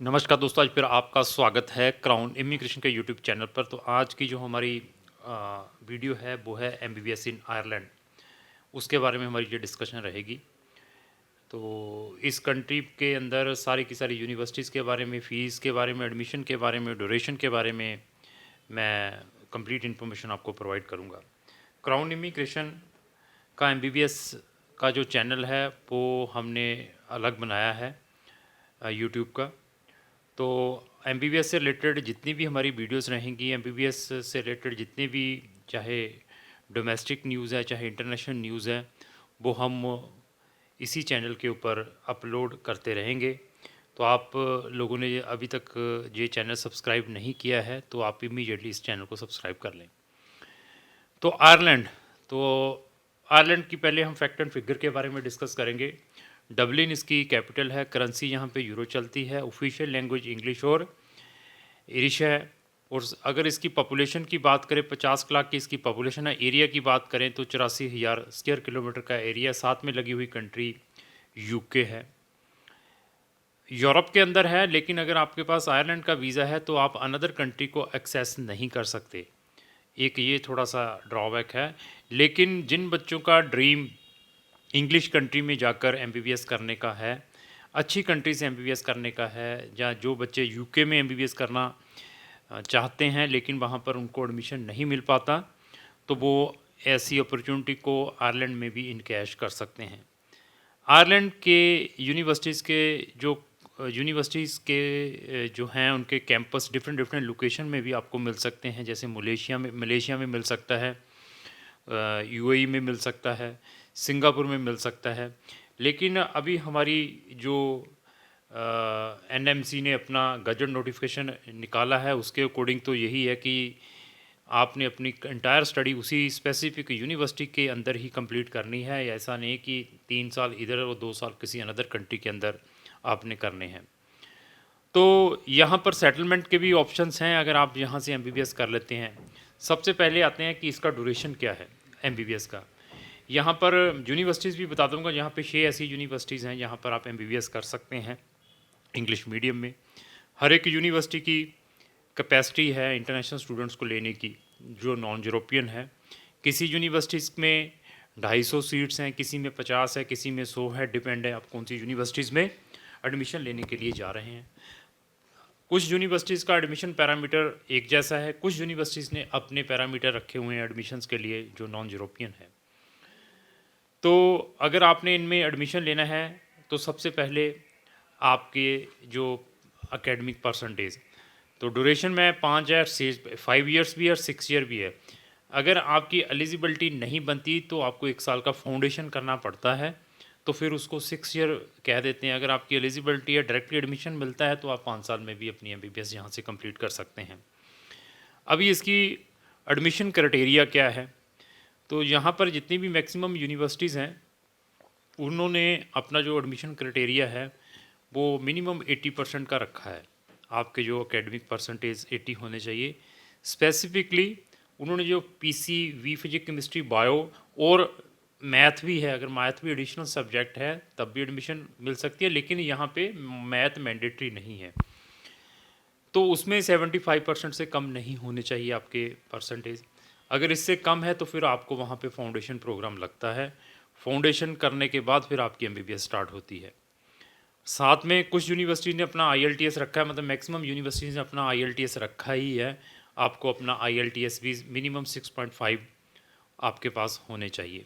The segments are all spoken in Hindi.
नमस्कार दोस्तों, आज फिर आपका स्वागत है क्राउन इमिग्रेशन के यूट्यूब चैनल पर। तो आज की जो हमारी वीडियो है वो है एमबीबीएस इन आयरलैंड। उसके बारे में हमारी ये डिस्कशन रहेगी। तो इस कंट्री के अंदर सारी की सारी यूनिवर्सिटीज़ के बारे में, फ़ीस के बारे में, एडमिशन के बारे में, ड्यूरेशन के बारे में मैं कंप्लीट इन्फॉर्मेशन आपको प्रोवाइड करूँगा। क्राउन इमिग्रेशन का एमबीबीएस का जो चैनल है वो हमने अलग बनाया है यूट्यूब का। तो एमबीबीएस से रिलेटेड जितनी भी हमारी वीडियोस रहेंगी, एमबीबीएस से रिलेटेड जितने भी, चाहे डोमेस्टिक न्यूज़ है चाहे इंटरनेशनल न्यूज़ है, वो हम इसी चैनल के ऊपर अपलोड करते रहेंगे। तो आप लोगों ने अभी तक ये चैनल सब्सक्राइब नहीं किया है तो आप इमीडिएटली इस चैनल को सब्सक्राइब कर लें। तो आयरलैंड, तो आयरलैंड की पहले हम फैक्ट एंड फिगर के बारे में डिस्कस करेंगे। डबलिन इसकी कैपिटल है, करेंसी यहाँ पे यूरो चलती है, ऑफिशियल लैंग्वेज इंग्लिश और इरिश है। और अगर इसकी पॉपुलेशन की बात करें, 50 लाख की इसकी पॉपुलेशन है। एरिया की बात करें तो 84,000 स्क्वायर किलोमीटर का एरिया, साथ में लगी हुई कंट्री यूके है, यूरोप के अंदर है। लेकिन अगर आपके पास आयरलैंड का वीज़ा है तो आप अनदर कंट्री को एक्सेस नहीं कर सकते। एक ये थोड़ा सा ड्रॉबैक है। लेकिन जिन बच्चों का ड्रीम इंग्लिश कंट्री में जाकर एमबीबीएस करने का है, अच्छी कंट्री से एमबीबीएस करने का है, या जो बच्चे यूके में एमबीबीएस करना चाहते हैं लेकिन वहाँ पर उनको एडमिशन नहीं मिल पाता, तो वो ऐसी अपॉर्चुनिटी को आयरलैंड में भी इनकैश कर सकते हैं। आयरलैंड के यूनिवर्सिटीज़ के जो हैं उनके कैंपस डिफरेंट डिफरेंट लोकेशन में भी आपको मिल सकते हैं। जैसे मलेशिया में मिल सकता है, यूएई में मिल सकता है, सिंगापुर में मिल सकता है। लेकिन अभी हमारी जो एनएमसी ने अपना गजट नोटिफिकेशन निकाला है उसके अकॉर्डिंग तो यही है कि आपने अपनी एंटायर स्टडी उसी स्पेसिफिक यूनिवर्सिटी के अंदर ही कंप्लीट करनी है। ऐसा नहीं कि 3 साल इधर और 2 साल किसी अनदर कंट्री के अंदर आपने करने हैं। तो यहाँ पर सेटलमेंट के भी ऑप्शंस हैं अगर आप यहाँ से एमबीबीएस कर लेते हैं। सबसे पहले आते हैं कि इसका ड्यूरेशन क्या है एमबीबीएस का। यहाँ पर यूनिवर्सिटीज़ भी बता दूंगा। यहाँ पे 6 ऐसी यूनिवर्सिटीज़ हैं जहाँ पर आप एमबीबीएस कर सकते हैं इंग्लिश मीडियम में। हर एक यूनिवर्सिटी की कैपेसिटी है इंटरनेशनल स्टूडेंट्स को लेने की जो नॉन यूरोपियन है। किसी यूनिवर्सिटीज़ में 250 सीट्स हैं, किसी में 50 है, किसी में 100 है। डिपेंड है आप कौन सी यूनिवर्सिटीज़ में एडमिशन लेने के लिए जा रहे हैं। कुछ यूनिवर्सिटीज़ का एडमिशन पैरामीटर एक जैसा है, कुछ यूनिवर्सिटीज़ ने अपने पैरामीटर रखे हुए हैं एडमिशन्स के लिए जो नॉन यूरोपियन है। तो अगर आपने इनमें एडमिशन लेना है तो सबसे पहले आपके जो एकेडमिक परसेंटेज, तो ड्यूरेशन में 5 है, 5 ईयर्स भी है और 6 ईयर भी है। अगर आपकी एलिजिबिलिटी नहीं बनती तो आपको 1 साल का फाउंडेशन करना पड़ता है, तो फिर उसको 6 ईयर कह देते हैं। अगर आपकी एलिजिबिलिटी है, डायरेक्टली एडमिशन मिलता है, तो आप 5 साल में भी अपनी एमबीबीएस यहाँ से कंप्लीट कर सकते हैं। अभी इसकी एडमिशन क्राइटेरिया क्या है, तो यहाँ पर जितनी भी मैक्सिमम यूनिवर्सिटीज़ हैं उन्होंने अपना जो एडमिशन क्राइटेरिया है वो मिनिमम 80% का रखा है। आपके जो एकेडमिक परसेंटेज 80 होने चाहिए। स्पेसिफिकली उन्होंने जो PC, V, physics, chemistry, bio और मैथ भी है, अगर मैथ भी एडिशनल सब्जेक्ट है तब भी एडमिशन मिल सकती है, लेकिन यहाँ पे मैथ मैंडेटरी नहीं है। तो उसमें 75% से कम नहीं होने चाहिए आपके परसेंटेज। अगर इससे कम है तो फिर आपको वहाँ पे फाउंडेशन प्रोग्राम लगता है। फाउंडेशन करने के बाद फिर आपकी एमबीबीएस स्टार्ट होती है। साथ में कुछ यूनिवर्सिटी ने अपना आईएलटीएस रखा है, मतलब मैक्सिमम यूनिवर्सिटीज़ ने अपना आईएलटीएस रखा ही है। आपको अपना आईएलटीएस भी मिनिमम 6.5 आपके पास होने चाहिए।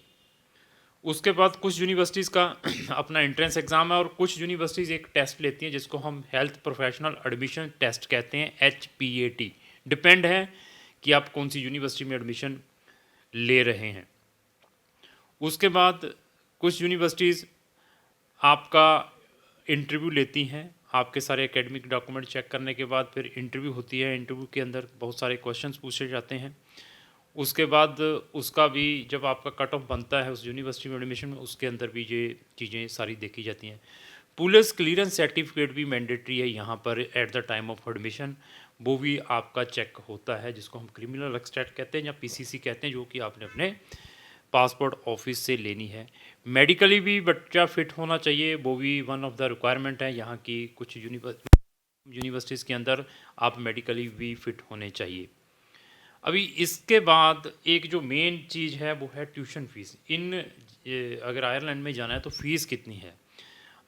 उसके बाद कुछ यूनिवर्सिटीज़ का अपना एंट्रेंस एग्ज़ाम है और कुछ यूनिवर्सिटीज़ एक टेस्ट लेती हैं जिसको हम हेल्थ प्रोफेशनल एडमिशन टेस्ट कहते हैं, HPAT। डिपेंड है कि आप कौन सी यूनिवर्सिटी में एडमिशन ले रहे हैं। उसके बाद कुछ यूनिवर्सिटीज़ आपका इंटरव्यू लेती हैं। आपके सारे एकेडमिक डॉक्यूमेंट चेक करने के बाद फिर इंटरव्यू होती है। इंटरव्यू के अंदर बहुत सारे क्वेश्चंस पूछे जाते हैं। उसके बाद उसका भी जब आपका कट ऑफ बनता है उस यूनिवर्सिटी में एडमिशन में, उसके अंदर भी ये चीज़ें सारी देखी जाती हैं। पुलिस क्लियरेंस सर्टिफिकेट भी मैंडेटरी है यहाँ पर at the time of admission. वो भी आपका चेक होता है, जिसको हम क्रिमिनल एक्सट्रैक्ट कहते हैं या पीसीसी कहते हैं, जो कि आपने अपने पासपोर्ट ऑफिस से लेनी है। मेडिकली भी बच्चा फिट होना चाहिए, वो भी वन ऑफ द रिक्वायरमेंट है यहाँ की कुछ यूनिवर्सिटी। यूनिवर्सिटीज़ के अंदर आप मेडिकली भी फिट होने चाहिए। अभी इसके बाद एक जो मेन चीज़ है वो है ट्यूशन फ़ीस। अगर आयरलैंड में जाना है तो फ़ीस कितनी है?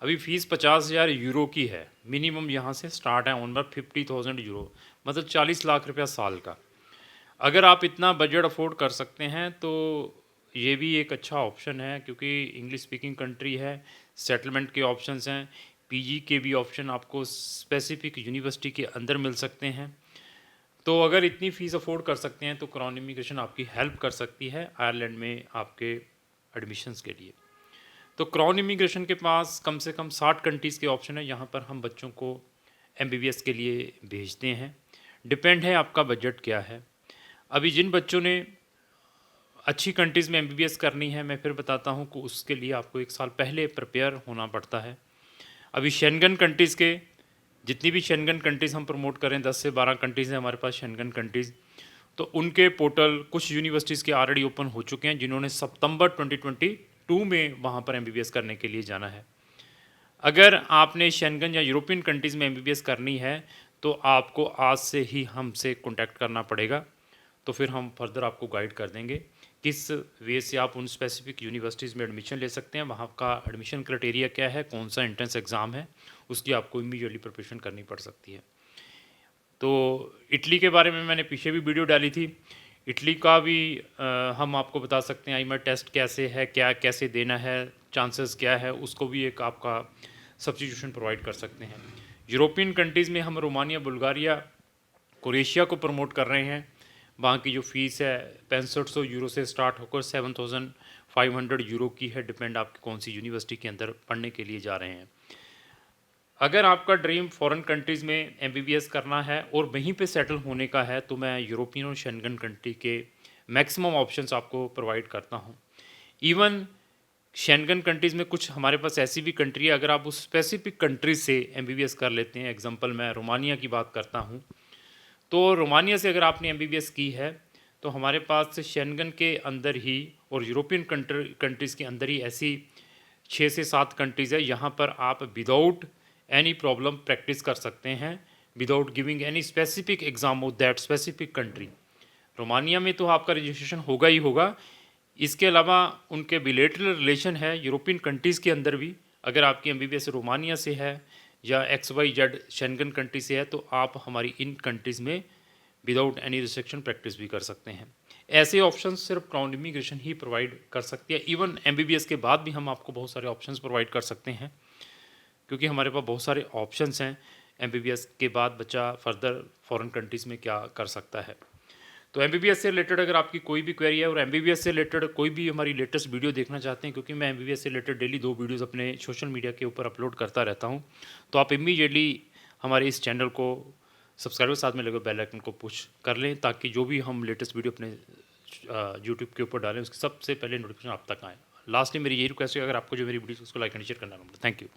अभी फ़ीस 50,000 यूरो की है। मिनिमम यहाँ से स्टार्ट है ऑन पर 50,000 यूरो, मतलब 40 लाख रुपया साल का। अगर आप इतना बजट अफोर्ड कर सकते हैं तो ये भी एक अच्छा ऑप्शन है, क्योंकि इंग्लिश स्पीकिंग कंट्री है, सेटलमेंट के ऑप्शंस हैं, पीजी के भी ऑप्शन आपको स्पेसिफिक यूनिवर्सिटी के अंदर मिल सकते हैं। तो अगर इतनी फ़ीस अफोर्ड कर सकते हैं तो क्राउन इमिग्रेशन आपकी हेल्प कर सकती है आयरलैंड में आपके एडमिशन्स के लिए। तो क्राउन इमिग्रेशन के पास कम से कम 60 कंट्रीज़ के ऑप्शन है, यहाँ पर हम बच्चों को एमबीबीएस के लिए भेजते हैं। डिपेंड है आपका बजट क्या है। अभी जिन बच्चों ने अच्छी कंट्रीज़ में एमबीबीएस करनी है, मैं फिर बताता हूँ कि उसके लिए आपको 1 साल पहले प्रिपेयर होना पड़ता है। अभी शेंगन कंट्रीज़ के जितनी भी शेंगन कंट्रीज़ हम प्रमोट करें, 10 से 12 कंट्रीज़ हैं हमारे पास शेंगन कंट्रीज़, तो उनके पोर्टल कुछ यूनिवर्सिटीज़ के ऑलरेडी ओपन हो चुके हैं, जिन्होंने सितंबर 2022 में वहाँ पर एमबीबीएस करने के लिए जाना है। अगर आपने शेंगन या यूरोपियन कंट्रीज़ में एमबीबीएस करनी है तो आपको आज से ही हमसे कॉन्टैक्ट करना पड़ेगा, तो फिर हम फर्दर आपको गाइड कर देंगे किस वे से आप उन स्पेसिफिक यूनिवर्सिटीज़ में एडमिशन ले सकते हैं, वहाँ का एडमिशन क्राइटेरिया क्या है, कौन सा एंट्रेंस एग्ज़ाम है, उसकी आपको इमीडिएटली प्रिपरेशन करनी पड़ सकती है। तो इटली के बारे में मैंने पीछे भी वीडियो डाली थी। इटली का भी हम आपको बता सकते हैं आईमेट टेस्ट कैसे है, क्या कैसे देना है, चांसेस क्या है, उसको भी एक आपका सब्स्टिट्यूशन प्रोवाइड कर सकते हैं। यूरोपियन कंट्रीज़ में हम रोमानिया, बुल्गारिया, क्रोएशिया को प्रमोट कर रहे हैं। वहाँ की जो फ़ीस है 6500 यूरो से स्टार्ट होकर 7500 यूरो की है, डिपेंड आप कौन सी यूनिवर्सिटी के अंदर पढ़ने के लिए जा रहे हैं। अगर आपका ड्रीम फॉरेन कंट्रीज़ में एमबीबीएस करना है और वहीं पे सेटल होने का है, तो मैं यूरोपियन और शेंगन कंट्री के मैक्सिमम ऑप्शंस आपको प्रोवाइड करता हूँ। इवन शेंगन कंट्रीज़ में कुछ हमारे पास ऐसी भी कंट्री है, अगर आप उस स्पेसिफिक कंट्री से एमबीबीएस कर लेते हैं, एग्जांपल मैं रोमानिया की बात करता हूँ, तो रोमानिया से अगर आपने एमबीबीएस की है तो हमारे पास शेंगन के अंदर ही और यूरोपियन कंट्रीज़ के अंदर ही ऐसी 6 से 7 कंट्रीज़ है, यहाँ पर आप विदाउट एनी प्रॉब्लम प्रैक्टिस कर सकते हैं, without giving any specific exam of that specific country. Romania में तो आपका रजिस्ट्रेशन होगा ही होगा, इसके अलावा उनके बिलेटरल रिलेशन है यूरोपियन कंट्रीज़ के अंदर भी। अगर आपकी एमबीबीएस रोमानिया से है या XYZ शेंगन कंट्री से है, तो आप हमारी इन कंट्रीज़ में विदाउट एनी रिस्ट्रिक्शन प्रैक्टिस भी कर सकते हैं। ऐसे ऑप्शन सिर्फ क्राउन इमिग्रेशन ही प्रोवाइड कर सकती है। इवन एमबीबीएस के बाद भी हम आपको बहुत सारे ऑप्शंस प्रोवाइड कर सकते हैं, क्योंकि हमारे पास बहुत सारे ऑप्शंस हैं एमबीबीएस के बाद बच्चा फर्दर फॉरेन कंट्रीज़ में क्या कर सकता है। तो एमबीबीएस से रिलेटेड अगर आपकी कोई भी क्वेरी है और एमबीबीएस से रिलेटेड कोई भी हमारी लेटेस्ट वीडियो देखना चाहते हैं, क्योंकि मैं एमबीबीएस से रिलेटेड डेली 2 वीडियोस अपने सोशल मीडिया के ऊपर अपलोड करता रहता हूं, तो आप इमीडिएटली हमारे इस चैनल को सब्सक्राइब साथ में लगे बेल आइकन को पुश कर लें, ताकि जो भी हम लेटेस्ट वीडियो अपने यूट्यूब के ऊपर डालें उसकी सबसे पहले नोटिफिकेशन आप तक आए। लास्टली मेरी यही रिक्वेस्ट है, अगर आपको जो मेरी वीडियो उसको लाइक एंड शेयर करना। Thank you.